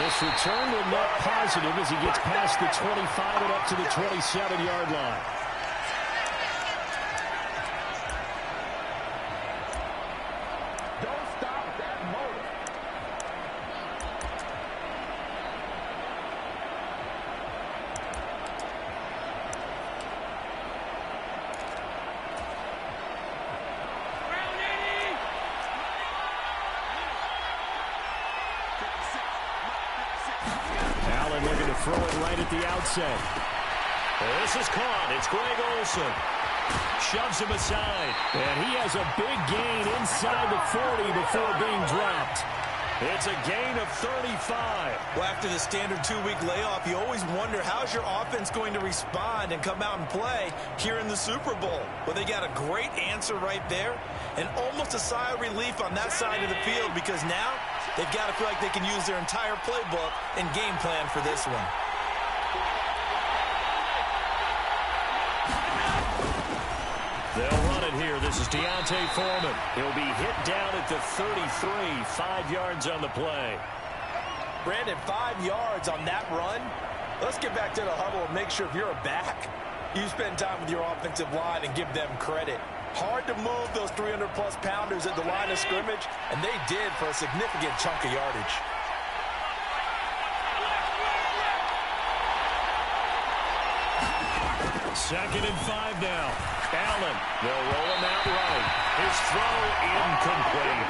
This return will net positive as he gets past the 25 and up to the 27-yard line. Don't stop that motor. Allen looking to throw it right at the outset. This is caught. It's Greg Olsen. Shoves him aside. And he has a big gain inside the 40 before being dropped. It's a gain of 35. Well, after the standard 2-week layoff, you always wonder how's your offense going to respond and come out and play here in the Super Bowl. Well, they got a great answer right there and almost a sigh of relief on that side of the field because now they've got to feel like they can use their entire playbook and game plan for this one. They'll run it here. This is Deontay Foreman. He'll be hit down at the 33, 5 yards on the play. Brandon, 5 yards on that run. Let's get back to the huddle and make sure if you're a back, you spend time with your offensive line and give them credit. Hard to move those 300-plus pounders at the line of scrimmage, and they did for a significant chunk of yardage. Second and 5 now. Allen, they'll roll him out right. His throw incomplete.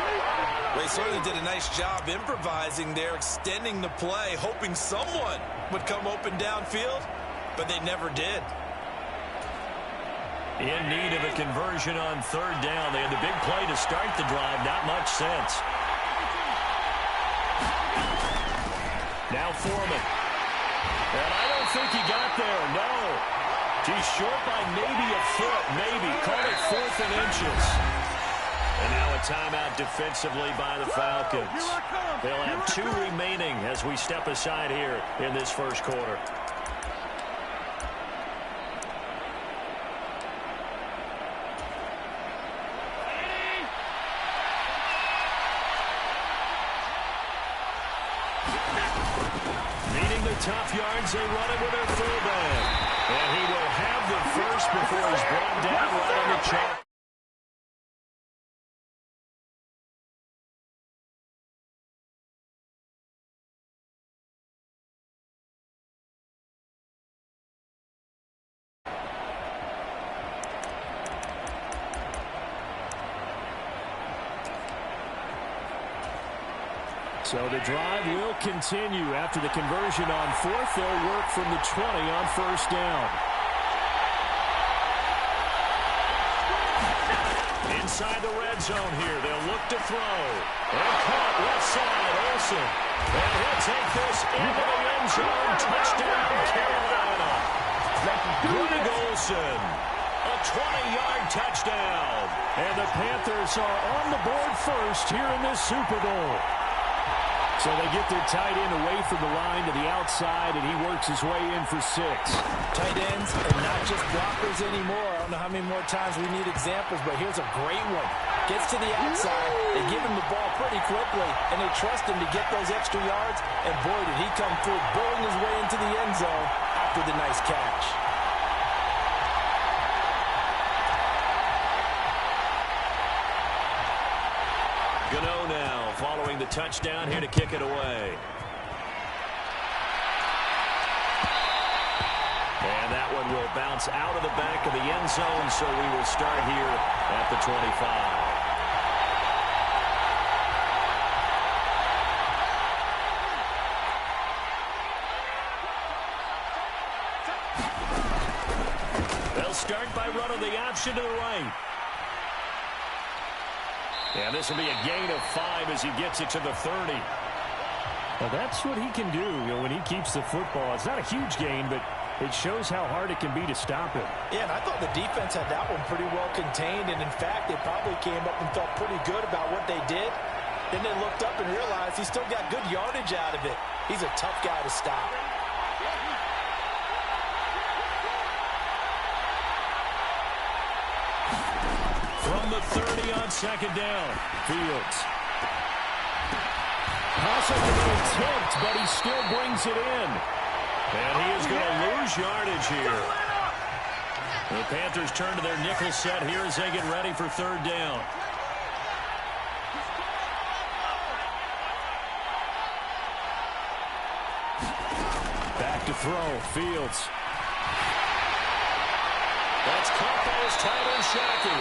Well, he certainly did a nice job improvising there, extending the play, hoping someone would come open downfield, but they never did. In need of a conversion on third down. They had the big play to start the drive. Not much sense. Now Foreman. And I don't think he got there. No. He's short by maybe a foot. Maybe. Call it 4th and inches. And now a timeout defensively by the Falcons. They'll have 2 remaining as we step aside here in this first quarter. Tough yards, they run it with their fullback. And he will have the first before he's brought down right on the chalk. So the drive will continue. After the conversion on 4th, they'll work from the 20 on 1st down. Inside the red zone here, they'll look to throw. And caught left side, Olsen. And he'll take this into the end zone. Touchdown, Carolina. Greg Olsen. A 20-yard touchdown. And the Panthers are on the board first here in this Super Bowl. So they get their tight end away from the line to the outside, and he works his way in for 6. Tight ends are not just blockers anymore. I don't know how many more times we need examples, but here's a great one. Gets to the outside, they give him the ball pretty quickly, and they trust him to get those extra yards, and boy, did he come through, bowling his way into the end zone after the nice catch. Gano now following the touchdown here to kick it away. And that one will bounce out of the back of the end zone, so we will start here at the 25. They'll start by running the option to the right. And this will be a gain of 5 as he gets it to the 30. Well, that's what he can do, when he keeps the football. It's not a huge gain, but it shows how hard it can be to stop him. Yeah, and I thought the defense had that one pretty well contained, and in fact, they probably came up and felt pretty good about what they did. Then they looked up and realized he still got good yardage out of it. He's a tough guy to stop. From the 30 on 2nd down, Fields. Toss-up an attempt, but he still brings it in. And he is going to lose yardage here. The Panthers turn to their nickel set here as they get ready for third down. Back to throw. Fields. That's caught by his tight end, Shockey.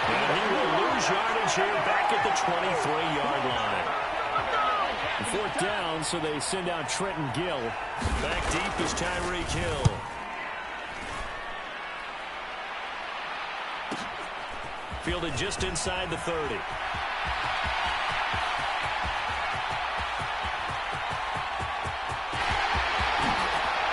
And he will lose yardage here back at the 23-yard line. Fourth down, so they send out Trenton Gill. Back deep is Tyreek Hill. Fielded just inside the 30.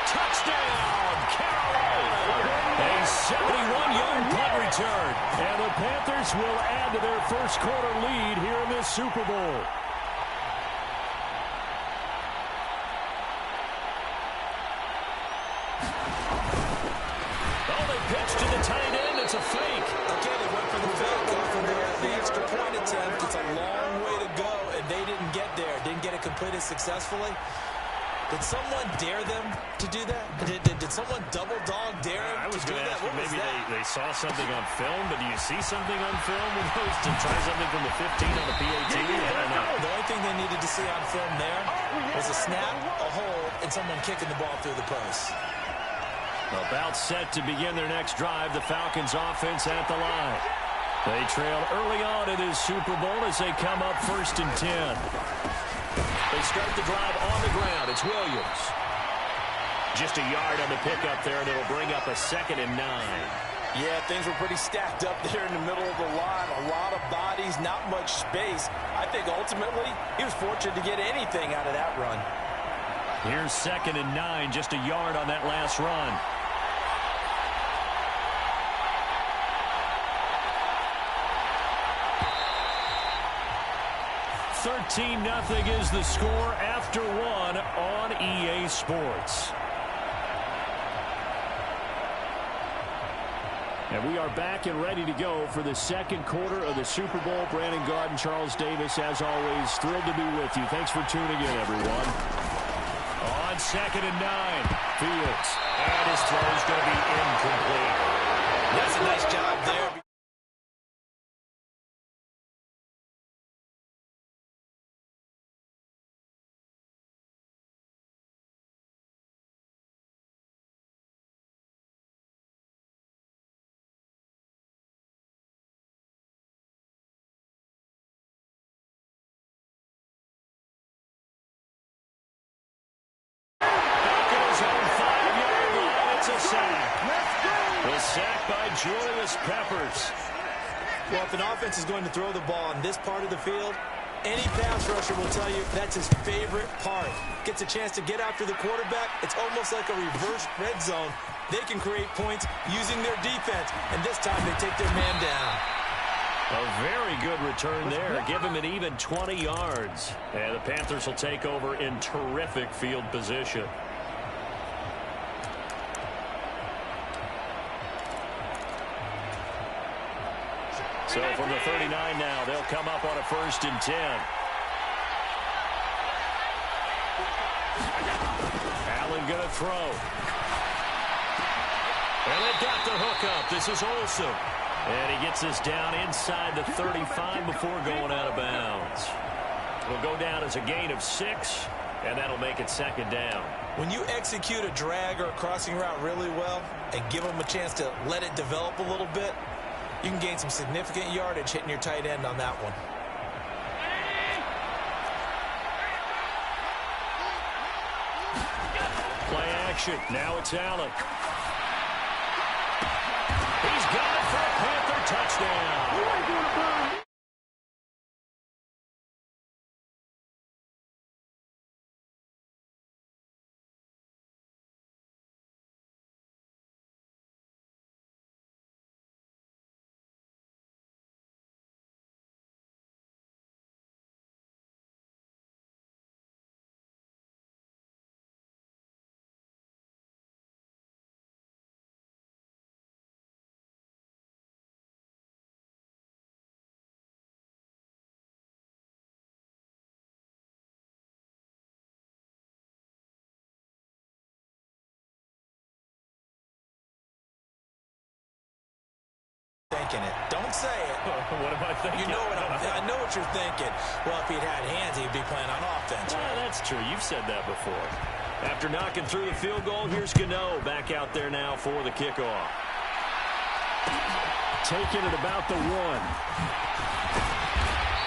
Touchdown, Carolina! A 71-yard punt return. And the Panthers will add to their first quarter lead here in this Super Bowl. Pitch to the tight end. It's a fake. Okay, they went for the fake. Go for the extra point attempt. It's a long way to go, and they didn't get there. Didn't get it completed successfully. Did someone dare them to do that? Did someone double dog dare them I was to do going to that? ask you, maybe they saw something on film, but do you see something on film with those to try something from the 15 on the PAT? I don't know. The only thing they needed to see on film there was a snap, a hold, and someone kicking the ball through the post. About set to begin their next drive, the Falcons offense at the line. They trail early on in this Super Bowl as they come up 1st and 10. They start the drive on the ground. It's Williams. Just a yard on the pickup there, and it'll bring up a 2nd and 9. Yeah, things were pretty stacked up there in the middle of the line. A lot of bodies, not much space. I think ultimately he was fortunate to get anything out of that run. Here's 2nd and 9, just a yard on that last run. 13-0 is the score after 1 on EA Sports. And we are back and ready to go for the second quarter of the Super Bowl. Brandon Garden, Charles Davis, as always, thrilled to be with you. Thanks for tuning in, everyone. On 2nd and 9, Fields. And his throw is going to be incomplete. That's a nice job there. The sack by Julius Peppers. Well, if an offense is going to throw the ball on this part of the field, any pass rusher will tell you that's his favorite part. Gets a chance to get after the quarterback. It's almost like a reverse red zone. They can create points using their defense, and this time they take their man down. A very good return there. Give him an even 20 yards. And the Panthers will take over in terrific field position. So from the 39 now, they'll come up on a 1st and 10. Allen going to throw. And they got the hook up. This is Olsen. And he gets this down inside the 35 before going out of bounds. It'll go down as a gain of 6, and that'll make it 2nd down. When you execute a drag or a crossing route really well and give them a chance to let it develop a little bit, you can gain some significant yardage hitting your tight end on that one. Play action. Now it's Allen. He's got it for a Panther touchdown. thinking it. Don't say it. What am I thinking? You know what I know what you're thinking. Well, if he'd had hands, he'd be playing on offense. Yeah, that's true. You've said that before. After knocking through the field goal, here's Gano back out there now for the kickoff. Taking it about the 1.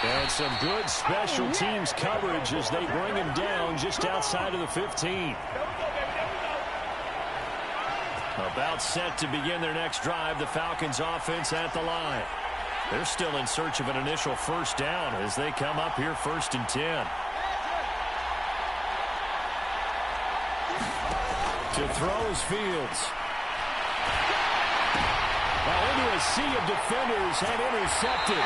And some good special teams coverage as they bring him down just outside of the 15. About set to begin their next drive, the Falcons offense at the line. They're still in search of an initial first down as they come up here 1st and 10. To throw is Fields. Now into a sea of defenders and intercepted.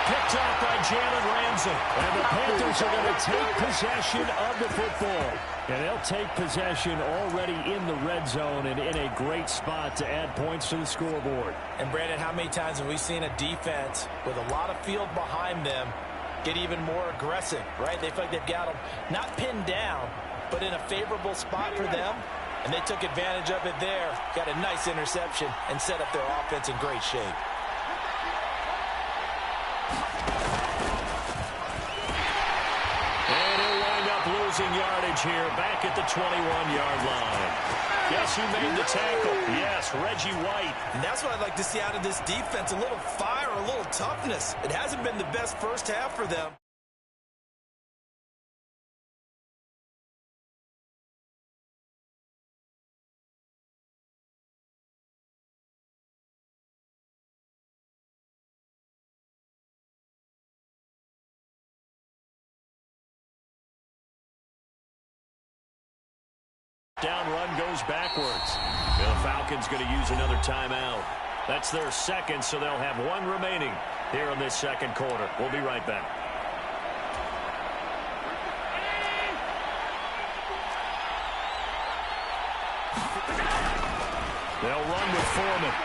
Picked off by Jalen Ramsey. And the Panthers are going to take possession of the football. And they'll take possession already in the red zone and in a great spot to add points to the scoreboard. And, Brandon, how many times have we seen a defense with a lot of field behind them get even more aggressive, right? They feel like they've got them not pinned down, but in a favorable spot for them. And they took advantage of it there. Got a nice interception and set up their offense in great shape. Losing yardage here back at the 21-yard line. Guess who made the tackle? Yes, Reggie White. And that's what I'd like to see out of this defense, a little fire, a little toughness. It hasn't been the best first half for them. Down run goes backwards. The Falcons going to use another timeout. That's their second, so they'll have 1 remaining here in this second quarter. We'll be right back. They'll run with Foreman.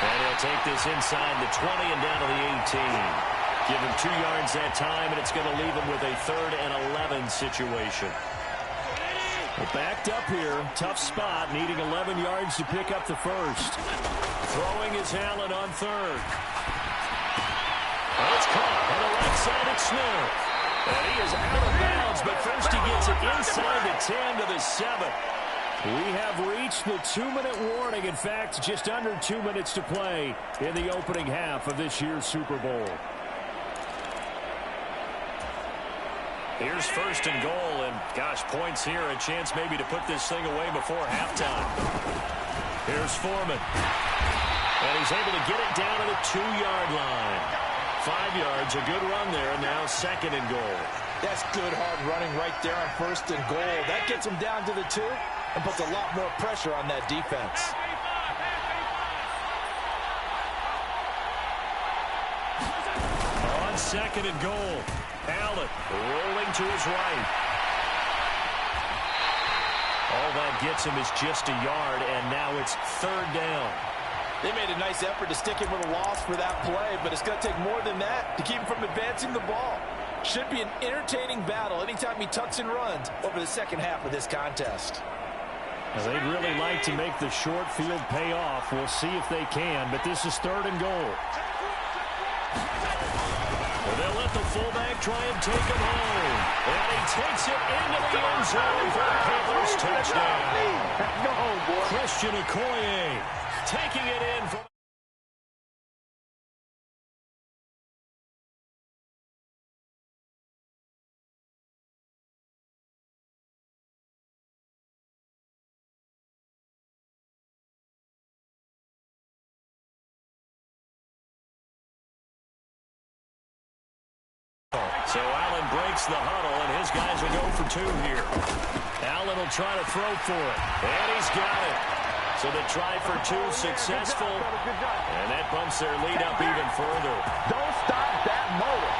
And he'll take this inside the 20 and down to the 18. Give him 2 yards that time, and it's going to leave him with a 3rd and 11 situation. Well, backed up here, tough spot, needing 11 yards to pick up the first. Throwing is Allen on 3rd. It's caught on the right side at Smith. And he is out of bounds, but first he gets it inside the 10 to the 7. We have reached the 2-minute warning. In fact, just under 2 minutes to play in the opening half of this year's Super Bowl. Here's 1st and goal, and gosh, points here, a chance maybe to put this thing away before halftime. Here's Foreman. And he's able to get it down to the 2-yard line. 5 yards, a good run there, and now 2nd and goal. That's good hard running right there on 1st and goal. That gets him down to the 2 and puts a lot more pressure on that defense. On 2nd and goal. Allen rolling to his right. All that gets him is just a yard, and now it's 3rd down. They made a nice effort to stick him with a loss for that play, but it's going to take more than that to keep him from advancing the ball. Should be an entertaining battle anytime he tucks and runs over the second half of this contest. Now, they'd really like to make the short field pay off. We'll see if they can, but this is 3rd and goal. They'll let the fullback try and take him home. And he takes it into the end zone for a Panthers touchdown. Christian Okoye taking it in from... So Allen breaks the huddle, and his guys will go for 2 here. Allen will try to throw for it, and he's got it. So the try for 2 successful, and that bumps their lead up even further. Don't stop that motor.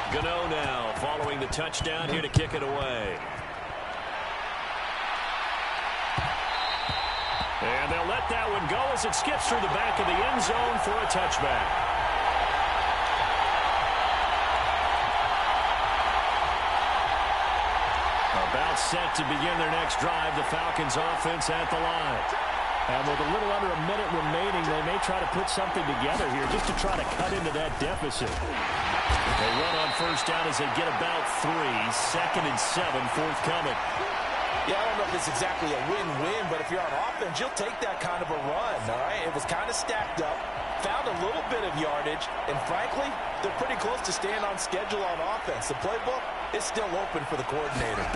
Gano now following the touchdown here to kick it away. And they'll let that one go as it skips through the back of the end zone for a touchback. About set to begin their next drive. The Falcons offense at the line. And with a little under a minute remaining, they may try to put something together here just to try to cut into that deficit. They run on first down as they get about 3. 2nd and 7 forthcoming. Yeah, I don't know if it's exactly a win-win, but if you're on offense, you'll take that kind of a run, all right? It was kind of stacked up, found a little bit of yardage, and frankly, they're pretty close to staying on schedule on offense. The playbook is still open for the coordinator.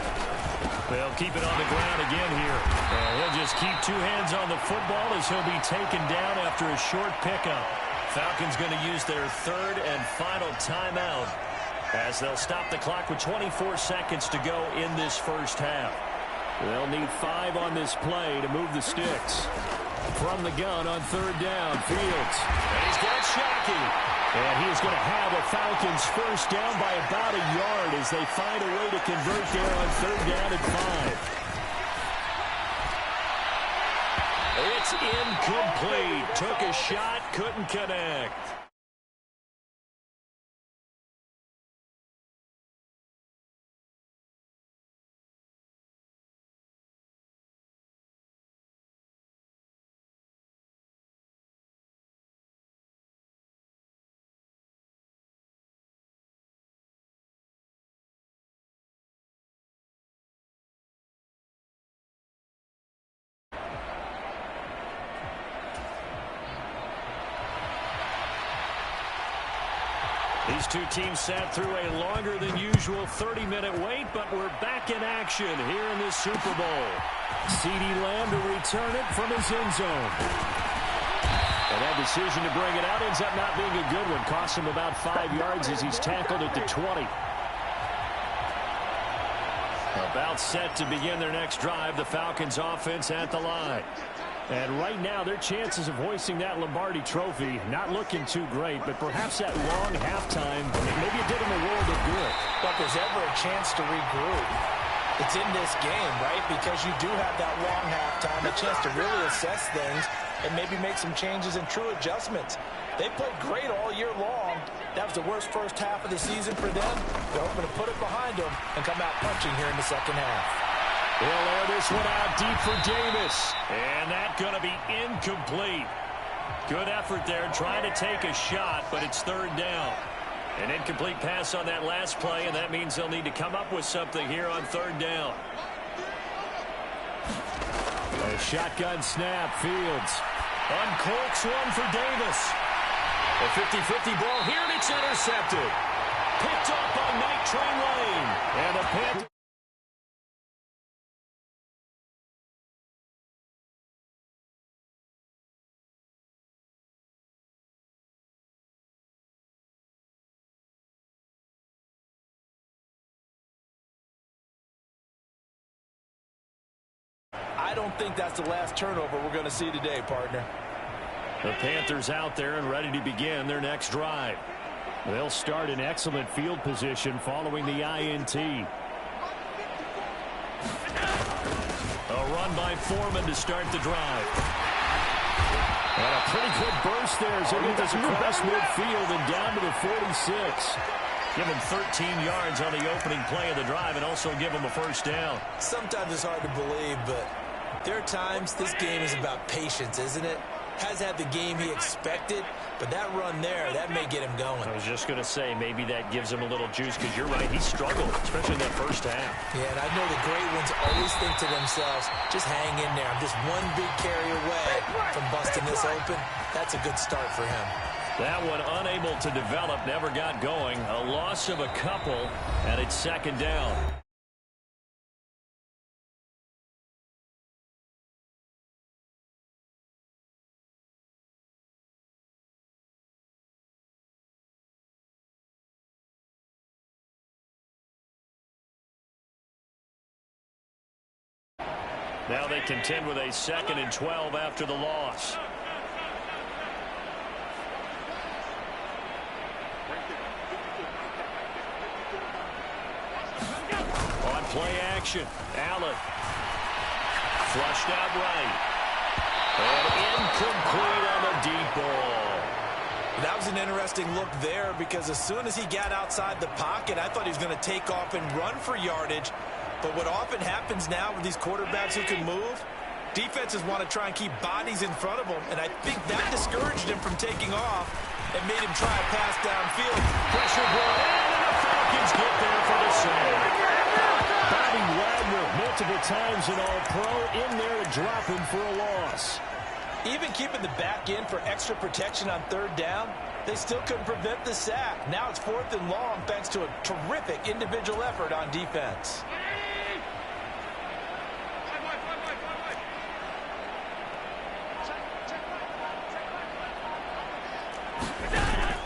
They'll keep it on the ground again here. And he'll just keep 2 hands on the football as he'll be taken down after a short pickup. Falcons going to use their 3rd and final timeout as they'll stop the clock with 24 seconds to go in this first half. They'll need 5 on this play to move the sticks. From the gun on 3rd down, Fields. And he's got Shockey. And he's going to have a Falcons first down by about a yard as they find a way to convert there on 3rd down and 5. It's incomplete. Took a shot, couldn't connect. These two teams sat through a longer than usual 30-minute wait, but we're back in action here in this Super Bowl. CeeDee Lamb to return it from his end zone. And that decision to bring it out ends up not being a good one. Costs him about 5 yards as he's tackled at the 20. About set to begin their next drive. The Falcons offense at the line. And right now, their chances of hoisting that Lombardi trophy not looking too great, but perhaps that long halftime, maybe it did them a world of good. But there's ever a chance to regroup. It's in this game, right? Because you do have that long halftime, a chance to really assess things and maybe make some changes and true adjustments. They played great all year long. That was the worst first half of the season for them. They're hoping to put it behind them and come out punching here in the second half. He'll air this one out deep for Davis. And that's going to be incomplete. Good effort there trying to take a shot, but it's 3rd down. An incomplete pass on that last play, and that means they'll need to come up with something here on 3rd down. A shotgun snap, Fields. Uncorks one for Davis. A 50-50 ball here, and it's intercepted. Picked up on Night Train Lane. And the Panthers. I don't think that's the last turnover we're going to see today, partner. The Panthers out there and ready to begin their next drive. They'll start in excellent field position following the INT. A run by Foreman to start the drive. And a pretty good burst there as he gets across midfield and down to the 46. Give him 13 yards on the opening play of the drive and also give him a first down. Sometimes it's hard to believe, but there are times this game is about patience, isn't it? Has had the game he expected, but that run there, that may get him going. I was just going to say, maybe that gives him a little juice because you're right, he struggled, especially in that first half. Yeah, and I know the great ones always think to themselves, just hang in there. I'm just one big carry away from busting this open. That's a good start for him. That one unable to develop, never got going. A loss of a couple, and it's 2nd down. Now they contend with a 2nd and 12 after the loss. On play action, Allen. Flushed out right. And incomplete on the deep ball. That was an interesting look there because as soon as he got outside the pocket, I thought he was going to take off and run for yardage. But what often happens now with these quarterbacks who can move, defenses want to try and keep bodies in front of them, and I think that discouraged him from taking off and made him try a pass downfield. Pressure brought in, and the Falcons get there for the sack. Bobby Wagner, multiple times in All-Pro, in there to drop him for a loss. Even keeping the back in for extra protection on third down, they still couldn't prevent the sack. Now it's 4th and long thanks to a terrific individual effort on defense.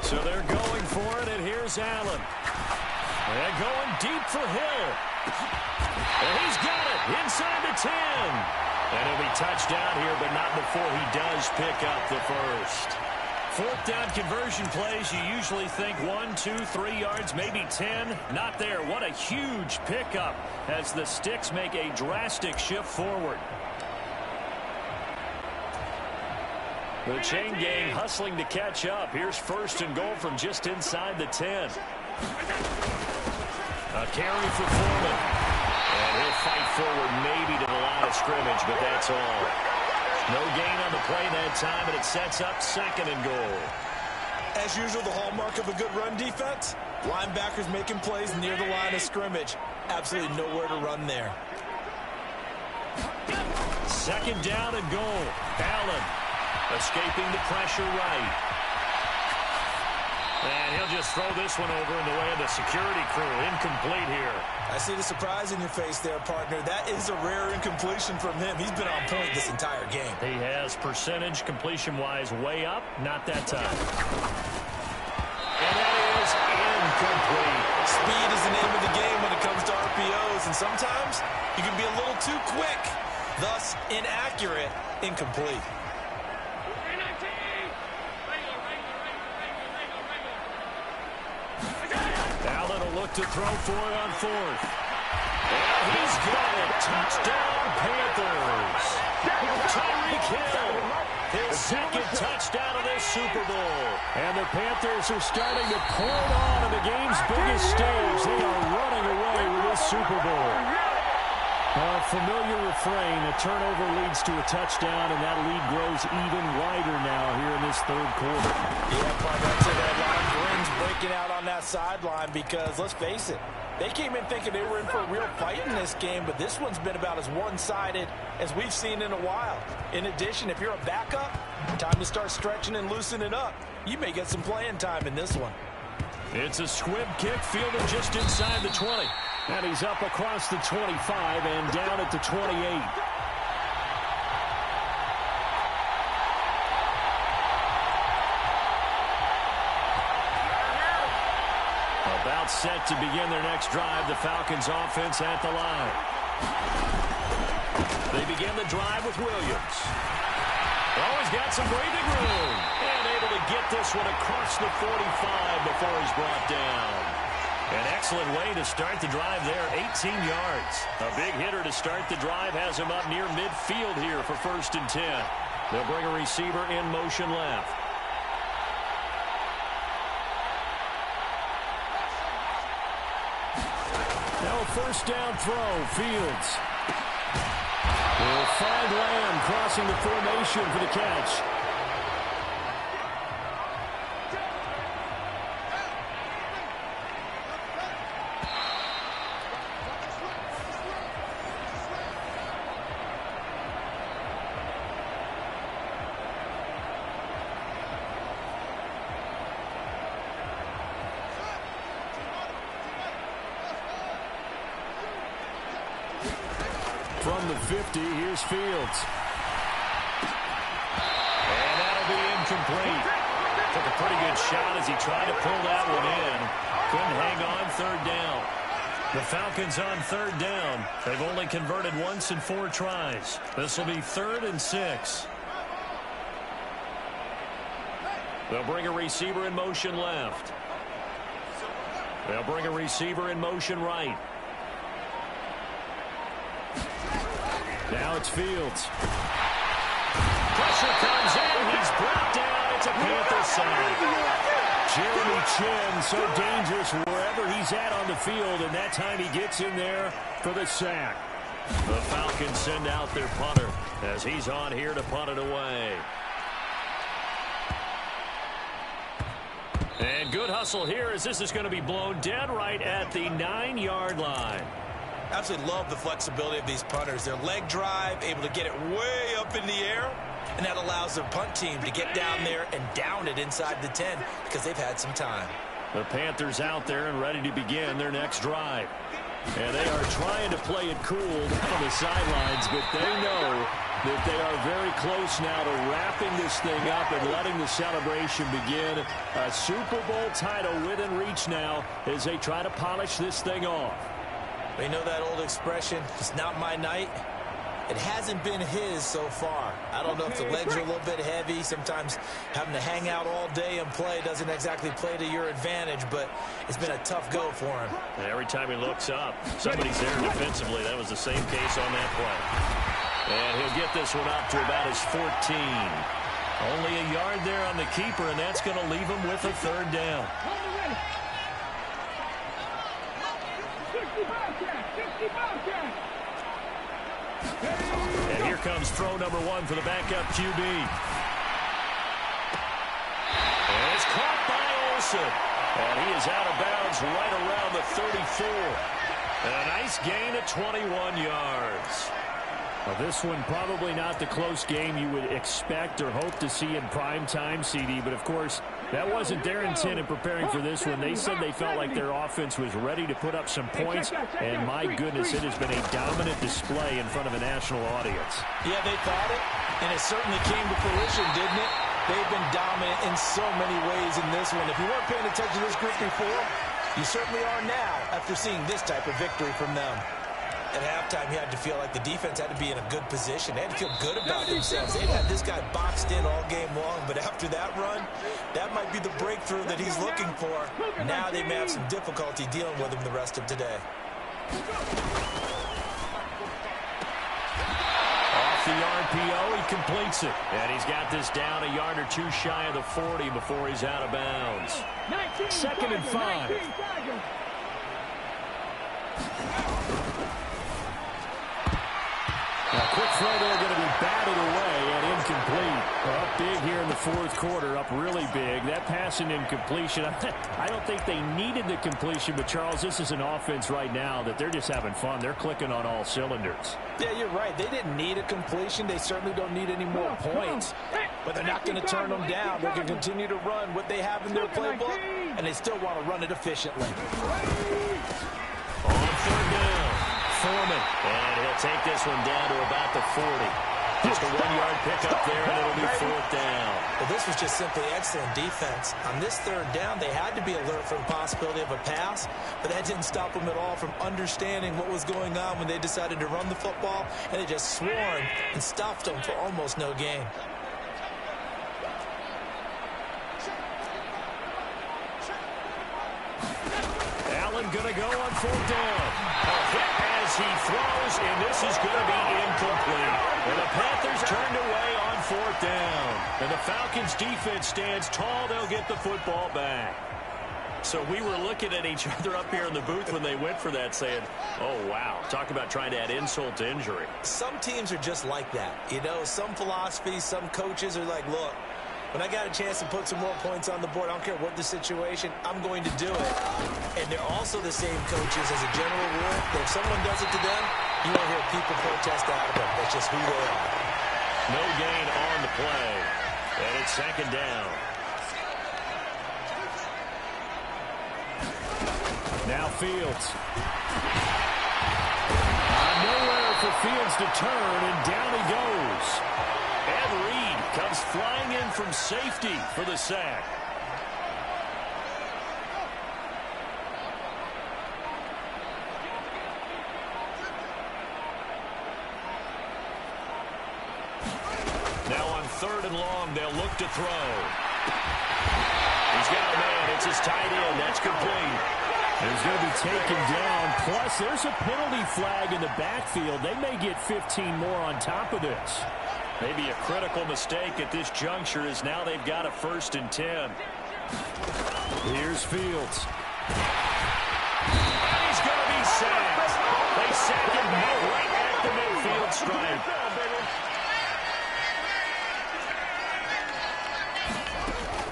So they're going for it, and here's Allen. And going deep for Hill. And he's got it inside the 10. And he'll be touchdown here, but not before he does pick up the first. 4th down conversion plays, you usually think 1, 2, 3 yards, maybe 10. Not there. What a huge pickup as the Sticks make a drastic shift forward. The chain gang hustling to catch up. Here's 1st and goal from just inside the 10. A carry for Foreman. And he'll fight forward maybe to the line of scrimmage, but that's all. No gain on the play that time, and it sets up 2nd and goal. As usual, the hallmark of a good run defense, linebackers making plays near the line of scrimmage. Absolutely nowhere to run there. 2nd down and goal. Allen escaping the pressure right. And he'll just throw this one over in the way of the security crew. Incomplete here. I see the surprise in your face there, partner. That is a rare incompletion from him. He's been on point this entire game. He has percentage completion-wise way up. Not that time. And that is incomplete. Speed is the name of the game when it comes to RPOs, and sometimes you can be a little too quick. Thus, inaccurate, incomplete. Allen will look to throw for it on 4th. And he's got it. Touchdown, Panthers. Tyreek Hill, his 2nd touchdown of this Super Bowl. And the Panthers are starting to pour it on at the game's biggest stage. They are running away with this Super Bowl. A familiar refrain, a turnover leads to a touchdown, and that lead grows even wider now here in this 3rd quarter. Yeah, partner, I'd say that line grins breaking out on that sideline because, let's face it, they came in thinking they were in for a real fight in this game, but this one's been about as one-sided as we've seen in a while. In addition, if you're a backup, time to start stretching and loosening up. You may get some playing time in this one. It's a squib kick fielded just inside the 20. And he's up across the 25 and down at the 28. About set to begin their next drive. The Falcons offense at the line. They begin the drive with Williams. Oh, he's got some breathing room. And able to get this one across the 45 before he's brought down. An excellent way to start the drive there, 18 yards. A big hitter to start the drive has him up near midfield here for 1st and 10. They'll bring a receiver in motion left. Now a 1st down throw, Fields. Will find Lamb crossing the formation for the catch. From the 50, here's Fields. And that'll be incomplete. Took a pretty good shot as he tried to pull that one in. Couldn't hang on 3rd down. The Falcons on 3rd down. They've only converted once in 4 tries. This will be 3rd and 6. They'll bring a receiver in motion left. They'll bring a receiver in motion right. Now it's Fields. Pressure comes in. He's brought down. It's a Panther sack. Jeremy Chin, so dangerous wherever he's at on the field, and that time he gets in there for the sack. The Falcons send out their punter as he's on here to punt it away. And good hustle here as this is going to be blown dead right at the 9-yard line. Absolutely love the flexibility of these punters. Their leg drive, able to get it way up in the air, and that allows their punt team to get down there and down it inside the 10 because they've had some time. The Panthers out there and ready to begin their next drive. And they are trying to play it cool on the sidelines, but they know that they are very close now to wrapping this thing up and letting the celebration begin. A Super Bowl title within reach now as they try to polish this thing off. They know that old expression, it's not my night. It hasn't been his so far. I don't know if the legs are a little bit heavy. Sometimes having to hang out all day and play doesn't exactly play to your advantage, but it's been a tough go for him. And every time he looks up, somebody's there defensively. That was the same case on that play. And he'll get this one up to about his 14. Only a yard there on the keeper, and that's going to leave him with a third down. And here comes throw number 1 for the backup QB. And it's caught by Olsen. And he is out of bounds right around the 34. And a nice gain of 21 yards. Well, this one probably not the close game you would expect or hope to see in prime time, CD. But, of course, that wasn't their intent in preparing for this one. They said they felt like their offense was ready to put up some points. And, my goodness, it has been a dominant display in front of a national audience. Yeah, they thought it, and it certainly came to fruition, didn't it? They've been dominant in so many ways in this one. If you weren't paying attention to this group before, you certainly are now after seeing this type of victory from them. At halftime, you had to feel like the defense had to be in a good position. They had to feel good about themselves. They'd had this guy boxed in all game long, but after that run, that might be the breakthrough that he's looking for. Now they may have some difficulty dealing with him the rest of today. Off the RPO, he completes it. And he's got this down a yard or two shy of the 40 before he's out of bounds. 2nd and 5. Now, quick throw there going to be batted away and incomplete. Up big here in the 4th quarter, up really big. That pass and incompletion, I don't think they needed the completion, but, Charles, this is an offense right now that they're just having fun. They're clicking on all cylinders. Yeah, you're right. They didn't need a completion. They certainly don't need any more points. But they're not going to turn them down. They're going to continue to run what they have in their playbook, and they still want to run it efficiently. On 3rd down. Foreman, and he'll take this one down to about the 40. Just a 1-yard pickup there, and it'll be 4th down. Well, this was just simply excellent defense. On this 3rd down, they had to be alert for the possibility of a pass, but that didn't stop them at all from understanding what was going on when they decided to run the football, and they just swarmed and stopped them for almost no gain. Allen going to go on 4th down. A hit as he throws, and this is going to be incomplete. And the Panthers turned away on 4th down. And the Falcons' defense stands tall. They'll get the football back. So we were looking at each other up here in the booth when they went for that, saying, oh, wow, talk about trying to add insult to injury. Some teams are just like that. You know, some philosophies, some coaches are like, look, when I got a chance to put some more points on the board, I don't care what the situation, I'm going to do it. And they're also the same coaches as a general rule. If someone does it to them, you won't hear people protest out of them. That's just who they are. No gain on the play. And it's 2nd down. Now Fields. Nowhere for Fields to turn, and down he goes. Ed Reed comes flying in from safety for the sack. Now on 3rd and long, they'll look to throw. He's got a man. It's his tight end. That's complete. He's going to be taken down. Plus, there's a penalty flag in the backfield. They may get 15 more on top of this. Maybe a critical mistake at this juncture is now they've got a 1st and 10. Here's Fields. And he's going to be sacked. They sack him right at the midfield stripe.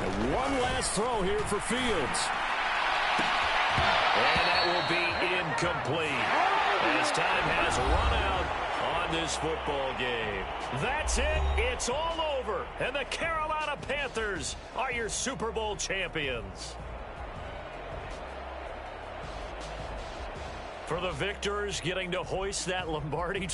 And one last throw here for Fields. And that will be incomplete as time has run out on this football game. That's it. It's all over. And the Carolina Panthers are your Super Bowl champions. For the victors, getting to hoist that Lombardi